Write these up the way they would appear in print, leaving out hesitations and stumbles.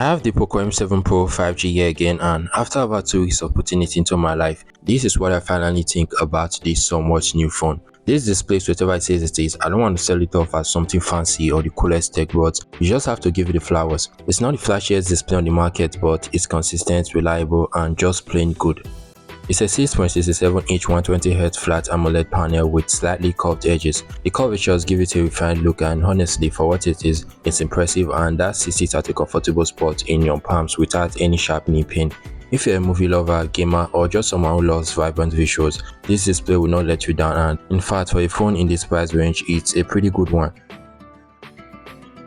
I have the Poco M7 Pro 5G here again, and after about 2 weeks of putting it into my life, this is what I finally think about this somewhat new phone. This displays whatever it says it is. I don't want to sell it off as something fancy or the coolest tech, but you just have to give it the flowers. It's not the flashiest display on the market, but it's consistent, reliable, and just plain good. It's a 6.67-inch 120Hz flat AMOLED panel with slightly curved edges. The curvatures give it a refined look, and honestly, for what it is, it's impressive, and that sits it at a comfortable spot in your palms without any sharpening pain. If you're a movie lover, gamer, or just someone who loves vibrant visuals, this display will not let you down, and in fact, for a phone in this price range, it's a pretty good one.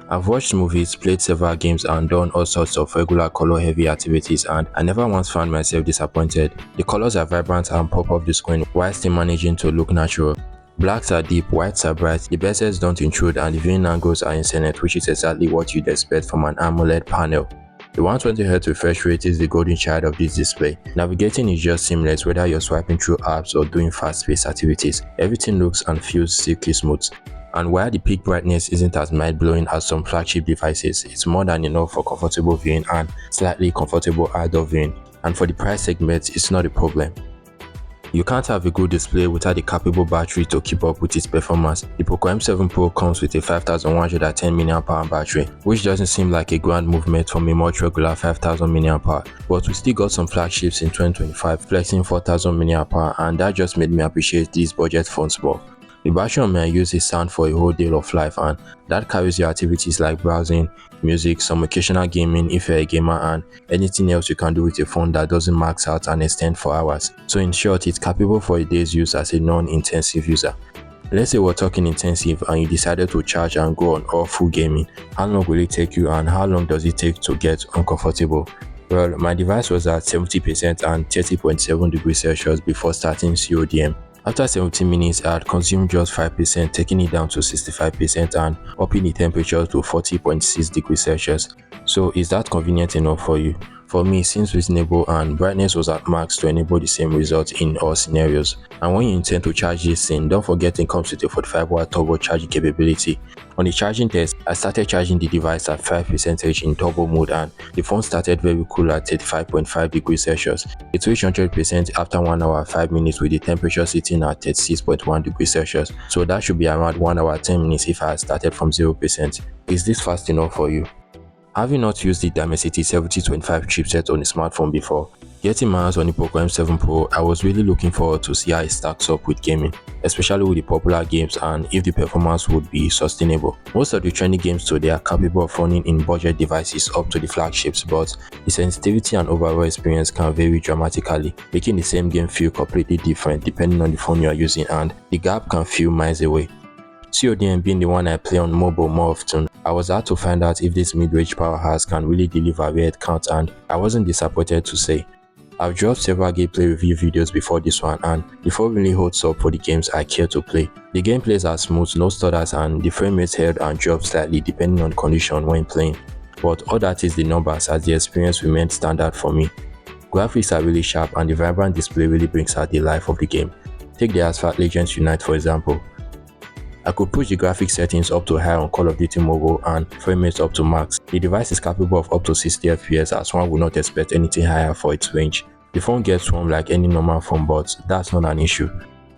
I've watched movies, played several games, and done all sorts of regular color-heavy activities, and I never once found myself disappointed. The colors are vibrant and pop off the screen while still managing to look natural. Blacks are deep, whites are bright, the bezels don't intrude, and the viewing angles are insane, which is exactly what you'd expect from an AMOLED panel. The 120Hz refresh rate is the golden child of this display. Navigating is just seamless whether you're swiping through apps or doing fast-paced activities. Everything looks and feels silky smooth. And while the peak brightness isn't as mind-blowing as some flagship devices, it's more than enough for comfortable viewing and slightly comfortable outdoor viewing. And for the price segment, it's not a problem. You can't have a good display without a capable battery to keep up with its performance. The Poco M7 Pro comes with a 5110 mAh battery, which doesn't seem like a grand movement from a much regular 5000 mAh, but we still got some flagships in 2025 flexing 4000 mAh, and that just made me appreciate these budget phones more. The battery on my use is sound for a whole day of life, and that carries your activities like browsing, music, some occasional gaming if you're a gamer, and anything else you can do with a phone that doesn't max out and extend for hours. So in short, it's capable for a day's use as a non-intensive user. Let's say we're talking intensive and you decided to charge and go on all full gaming. How long will it take you, and how long does it take to get uncomfortable? Well, my device was at 70% and 30.7 degrees Celsius before starting CODM. After 17 minutes, I had consumed just 5%, taking it down to 65% and upping the temperature to 40.6 degrees Celsius. So is that convenient enough for you? For me, it seems reasonable, and brightness was at max to enable the same result in all scenarios. And when you intend to charge this thing, don't forget it comes with a 45-watt turbo charging capability. On the charging test, I started charging the device at 5% in turbo mode, and the phone started very cool at 35.5 degrees Celsius. It reached 100% after 1 hour 5 minutes with the temperature sitting at 36.1 degrees Celsius. So that should be around 1 hour 10 minutes if I had started from 0%. Is this fast enough for you? Having not used the Dimensity 7025 chipset on a smartphone before, getting my hands on the Poco M7 Pro, I was really looking forward to see how it stacks up with gaming, especially with the popular games, and if the performance would be sustainable. Most of the trendy games today are capable of running in budget devices up to the flagships, but the sensitivity and overall experience can vary dramatically, making the same game feel completely different depending on the phone you are using, and the gap can feel miles away. CODM being the one I play on mobile more often, I was hard to find out if this mid-range powerhouse can really deliver where it counts, and I wasn't disappointed to say. I've dropped several gameplay review videos before this one, and the phone really holds up for the games I care to play. The gameplays are smooth, no stutters, and the frame rate held and dropped slightly depending on the condition when playing. But all that is the numbers, as the experience remained standard for me. Graphics are really sharp, and the vibrant display really brings out the life of the game. Take the Asphalt Legends Unite for example. I could push the graphics settings up to high on Call of Duty Mobile and frame rate up to max. The device is capable of up to 60 FPS, as one would not expect anything higher for its range. The phone gets warm like any normal phone, but that's not an issue.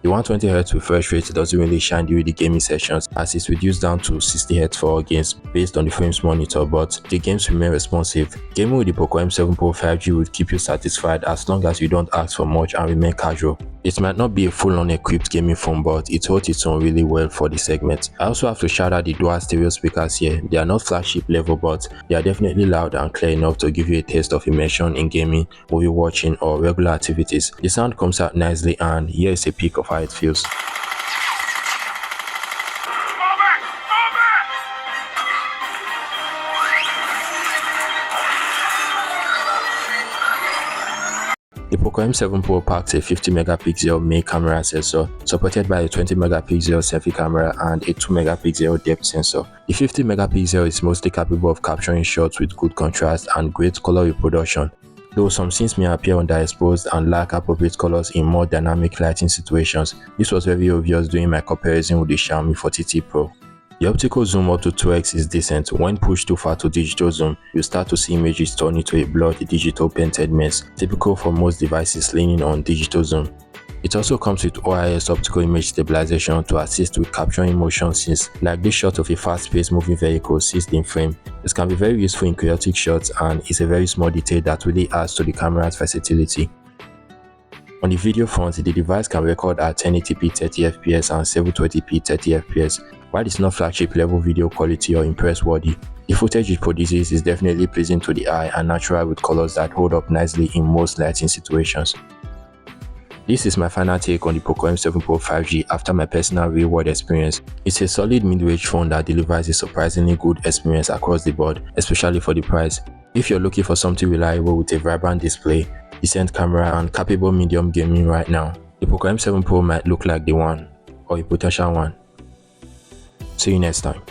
The 120Hz refresh rate doesn't really shine during the gaming sessions, as it's reduced down to 60Hz for all games based on the frames monitor, but the games remain responsive. Gaming with the Poco M7 Pro 5G would keep you satisfied as long as you don't ask for much and remain casual. It might not be a full-on equipped gaming phone, but it holds its own really well for the segment. I also have to shout out the dual stereo speakers here. They are not flagship level, but they are definitely loud and clear enough to give you a taste of immersion in gaming, movie watching, or regular activities. The sound comes out nicely, and here is a peek of how it feels. The Poco M7 Pro packs a 50 megapixel main camera sensor, supported by a 20 megapixel selfie camera and a 2 megapixel depth sensor. The 50 megapixel is mostly capable of capturing shots with good contrast and great color reproduction, though some scenes may appear underexposed and lack appropriate colors in more dynamic lighting situations. This was very obvious during my comparison with the Xiaomi 40T Pro. The optical zoom up to 2x is decent. When pushed too far to digital zoom, you start to see images turn into a blurred digital painted mess, typical for most devices leaning on digital zoom. It also comes with OIS optical image stabilization to assist with capturing motion scenes, like this shot of a fast-paced moving vehicle seized in frame. This can be very useful in chaotic shots and is a very small detail that really adds to the camera's versatility. On the video front, the device can record at 1080p 30fps and 720p 30fps. While it's not flagship level video quality or impress-worthy, the footage it produces is definitely pleasing to the eye and natural with colors that hold up nicely in most lighting situations. This is my final take on the Poco M7 Pro 5G after my personal real-world experience. It's a solid mid-range phone that delivers a surprisingly good experience across the board, especially for the price. If you're looking for something reliable with a vibrant display, decent camera and capable medium gaming right now, the Poco M7 Pro might look like the one, or a potential one. See you next time.